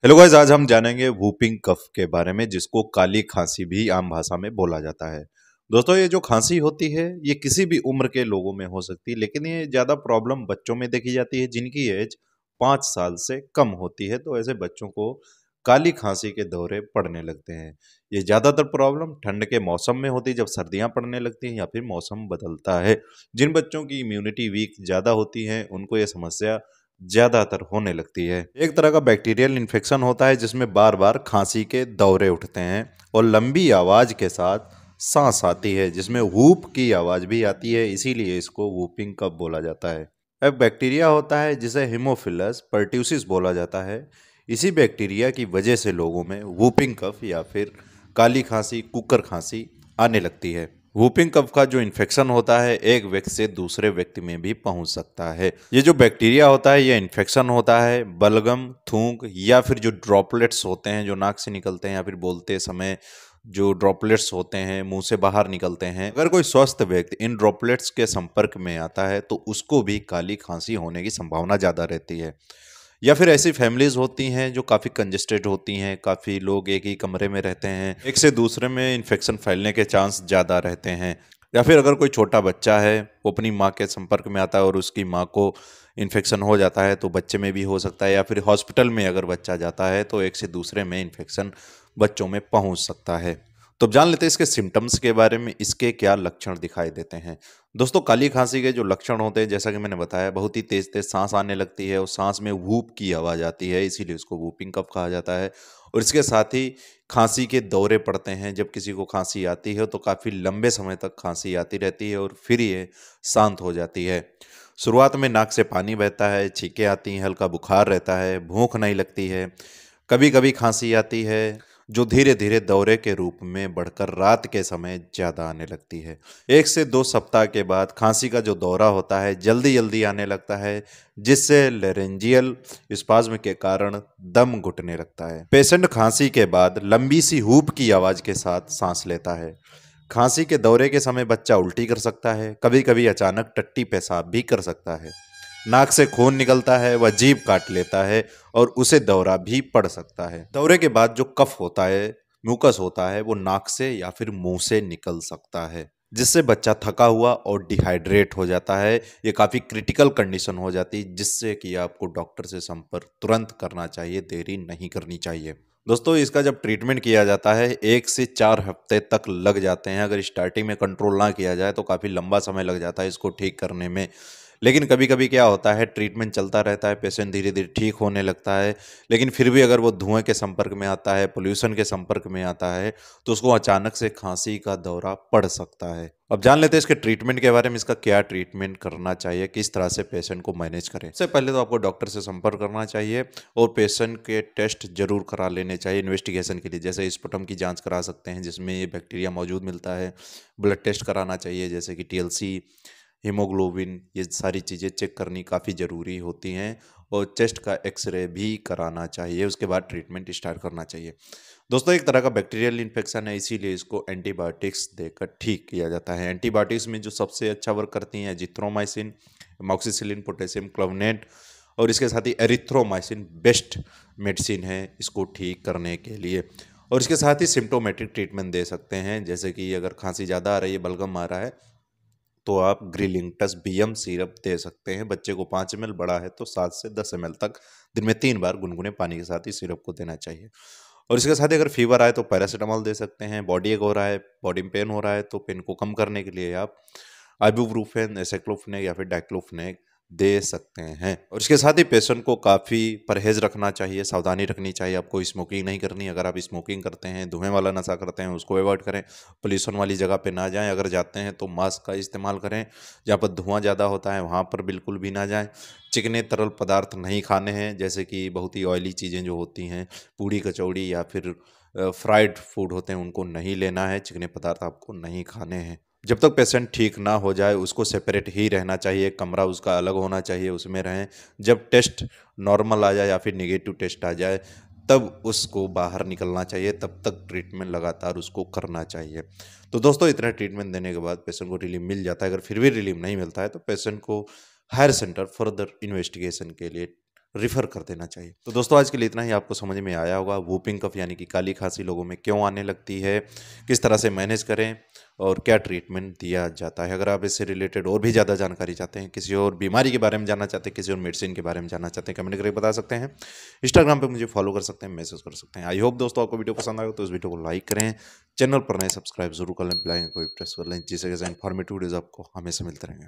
Hello guys, आज हम जानेंगे वूपिंग कफ के बारे में जिसको काली खांसी भी आम भाषा में बोला जाता है। दोस्तों, ये जो खांसी होती है ये किसी भी उम्र के लोगों में हो सकती है, लेकिन ये ज़्यादा प्रॉब्लम बच्चों में देखी जाती है जिनकी एज 5 साल से कम होती है। तो ऐसे बच्चों को काली खांसी के दौरे पड़ने लगते हैं। ये ज़्यादातर प्रॉब्लम ठंड के मौसम में होती है, जब सर्दियाँ पड़ने लगती हैं या फिर मौसम बदलता है। जिन बच्चों की इम्यूनिटी वीक ज़्यादा होती है उनको ये समस्या ज्यादातर होने लगती है। एक तरह का बैक्टीरियल इन्फेक्शन होता है जिसमें बार बार खांसी के दौरे उठते हैं और लंबी आवाज के साथ सांस आती है जिसमें वूप की आवाज भी आती है, इसीलिए इसको वूपिंग कफ बोला जाता है। अब बैक्टीरिया होता है जिसे हिमोफिलस पर्ट्यूसिस बोला जाता है। इसी बैक्टीरिया की वजह से लोगों में वूपिंग कफ या फिर काली खांसी, कुकर खांसी आने लगती है। वूपिंग कफ का जो इन्फेक्शन होता है एक व्यक्ति से दूसरे व्यक्ति में भी पहुंच सकता है। ये जो बैक्टीरिया होता है ये इन्फेक्शन होता है बलगम, थूक या फिर जो ड्रॉपलेट्स होते हैं जो नाक से निकलते हैं या फिर बोलते समय जो ड्रॉपलेट्स होते हैं मुंह से बाहर निकलते हैं। अगर कोई स्वस्थ व्यक्ति इन ड्रॉपलेट्स के संपर्क में आता है तो उसको भी काली खांसी होने की संभावना ज़्यादा रहती है। या फिर ऐसी फैमिलीज होती हैं जो काफ़ी कंजेस्टेड होती हैं, काफ़ी लोग एक ही कमरे में रहते हैं, एक से दूसरे में इन्फेक्शन फैलने के चांस ज़्यादा रहते हैं। या फिर अगर कोई छोटा बच्चा है वो अपनी माँ के संपर्क में आता है और उसकी माँ को इन्फेक्शन हो जाता है तो बच्चे में भी हो सकता है। या फिर हॉस्पिटल में अगर बच्चा जाता है तो एक से दूसरे में इन्फेक्शन बच्चों में पहुँच सकता है। तो अब जान लेते हैं इसके सिम्टम्स के बारे में, इसके क्या लक्षण दिखाई देते हैं। दोस्तों, काली खांसी के जो लक्षण होते हैं जैसा कि मैंने बताया, बहुत ही तेज तेज सांस आने लगती है और सांस में वूप की आवाज़ आती है, इसीलिए उसको वूपिंग कफ कहा जाता है। और इसके साथ ही खांसी के दौरे पड़ते हैं। जब किसी को खांसी आती है तो काफ़ी लंबे समय तक खांसी आती रहती है और फिर ये शांत हो जाती है। शुरुआत में नाक से पानी बहता है, छींकें आती हैं, हल्का बुखार रहता है, भूख नहीं लगती है, कभी कभी खांसी आती है जो धीरे धीरे दौरे के रूप में बढ़कर रात के समय ज़्यादा आने लगती है। 1 से 2 सप्ताह के बाद खांसी का जो दौरा होता है जल्दी जल्दी आने लगता है, जिससे लेरेंजियल स्पाज्म के कारण दम घुटने लगता है। पेशेंट खांसी के बाद लंबी सी हूप की आवाज़ के साथ सांस लेता है। खांसी के दौरे के समय बच्चा उल्टी कर सकता है, कभी कभी अचानक टट्टी पेशाब भी कर सकता है, नाक से खून निकलता है, वह जीभ काट लेता है और उसे दौरा भी पड़ सकता है। दौरे के बाद जो कफ होता है, म्यूकस होता है, वो नाक से या फिर मुंह से निकल सकता है जिससे बच्चा थका हुआ और डिहाइड्रेट हो जाता है। ये काफ़ी क्रिटिकल कंडीशन हो जाती है जिससे कि आपको डॉक्टर से संपर्क तुरंत करना चाहिए, देरी नहीं करनी चाहिए। दोस्तों, इसका जब ट्रीटमेंट किया जाता है 1 से 4 हफ्ते तक लग जाते हैं। अगर स्टार्टिंग में कंट्रोल ना किया जाए तो काफ़ी लंबा समय लग जाता है इसको ठीक करने में। लेकिन कभी कभी क्या होता है, ट्रीटमेंट चलता रहता है, पेशेंट धीरे धीरे ठीक होने लगता है, लेकिन फिर भी अगर वो धुएं के संपर्क में आता है, पोल्यूशन के संपर्क में आता है तो उसको अचानक से खांसी का दौरा पड़ सकता है। अब जान लेते हैं इसके ट्रीटमेंट के बारे में, इसका क्या ट्रीटमेंट करना चाहिए, किस तरह से पेशेंट को मैनेज करें। सबसे पहले तो आपको डॉक्टर से संपर्क करना चाहिए और पेशेंट के टेस्ट जरूर करा लेने चाहिए इन्वेस्टिगेशन के लिए। जैसे स्पुटम की जांच करा सकते हैं जिसमें ये बैक्टीरिया मौजूद मिलता है, ब्लड टेस्ट कराना चाहिए जैसे कि टीएलसी, हीमोग्लोबिन, ये सारी चीज़ें चेक करनी काफ़ी ज़रूरी होती हैं और चेस्ट का एक्सरे भी कराना चाहिए। उसके बाद ट्रीटमेंट स्टार्ट करना चाहिए। दोस्तों, एक तरह का बैक्टीरियल इन्फेक्शन है, इसीलिए इसको एंटीबायोटिक्स देकर ठीक किया जाता है। एंटीबायोटिक्स में जो सबसे अच्छा वर्क करती हैं एजिथ्रोमाइसिन, एमॉक्सिसिलिन, पोटेशियम क्लोविनेट और इसके साथ ही एरिथ्रोमाइसिन बेस्ट मेडिसिन है इसको ठीक करने के लिए। और इसके साथ ही सिम्टोमेटिक ट्रीटमेंट दे सकते हैं, जैसे कि अगर खांसी ज़्यादा आ रही है, बलगम आ रहा है, तो आप ग्रिलिंगटस बीएम सिरप दे सकते हैं। बच्चे को 5 ml, बड़ा है तो 7 से 10 ml तक दिन में 3 बार गुनगुने पानी के साथ ही सिरप को देना चाहिए। और इसके साथ ही अगर फीवर आए तो पैरासीटामोल दे सकते हैं। बॉडी एक हो रहा है, बॉडी में पेन हो रहा है तो पेन को कम करने के लिए आप आइबुप्रोफेन, एसाइक्लोफेनेक या फिर डाइक्लोफेनेक दे सकते हैं। और इसके साथ ही पेशेंट को काफ़ी परहेज रखना चाहिए, सावधानी रखनी चाहिए। आपको स्मोकिंग नहीं करनी। अगर आप स्मोकिंग करते हैं, धुएं वाला नशा करते हैं, उसको अवॉइड करें। पोल्यूशन वाली जगह पे ना जाएं। अगर जाते हैं तो मास्क का इस्तेमाल करें। जहाँ पर धुआं ज़्यादा होता है वहाँ पर बिल्कुल भी ना जाएं। चिकने तरल पदार्थ नहीं खाने हैं, जैसे कि बहुत ही ऑयली चीज़ें जो होती हैं, पूड़ी कचौड़ी या फिर फ्राइड फूड होते हैं, उनको नहीं लेना है। चिकने पदार्थ आपको नहीं खाने हैं। जब तक पेशेंट ठीक ना हो जाए उसको सेपरेट ही रहना चाहिए, कमरा उसका अलग होना चाहिए, उसमें रहें। जब टेस्ट नॉर्मल आ जाए या फिर नेगेटिव टेस्ट आ जाए तब उसको बाहर निकलना चाहिए, तब तक ट्रीटमेंट लगातार उसको करना चाहिए। तो दोस्तों, इतना ट्रीटमेंट देने के बाद पेशेंट को रिलीफ मिल जाता है। अगर फिर भी रिलीफ नहीं मिलता है तो पेशेंट को हायर सेंटर फर्दर इन्वेस्टिगेशन के लिए रिफ़र कर देना चाहिए। तो दोस्तों आज के लिए इतना ही। आपको समझ में आया होगा वूपिंग कफ यानी कि काली खांसी लोगों में क्यों आने लगती है, किस तरह से मैनेज करें और क्या ट्रीटमेंट दिया जाता है। अगर आप इससे रिलेटेड और भी ज़्यादा जानकारी चाहते हैं, किसी और बीमारी के बारे में जानना चाहते हैं, किसी और मेडिसिन के बारे में जानना चाहते हैं, कमेंट करके बता सकते हैं। इंस्टाग्राम पे मुझे फॉलो कर सकते हैं, मैसेज कर सकते हैं। आई होप दोस्तों आपको वीडियो पसंद आएगा तो इस वीडियो को लाइक करें, चैनल पर नए सब्सक्राइब जरूर कर लें, बेल आइकन को भी प्रेस कर लें, जिससे इन्फॉर्मेटिव वीडियोज़ आपको हमेशा मिलते रहेंगे।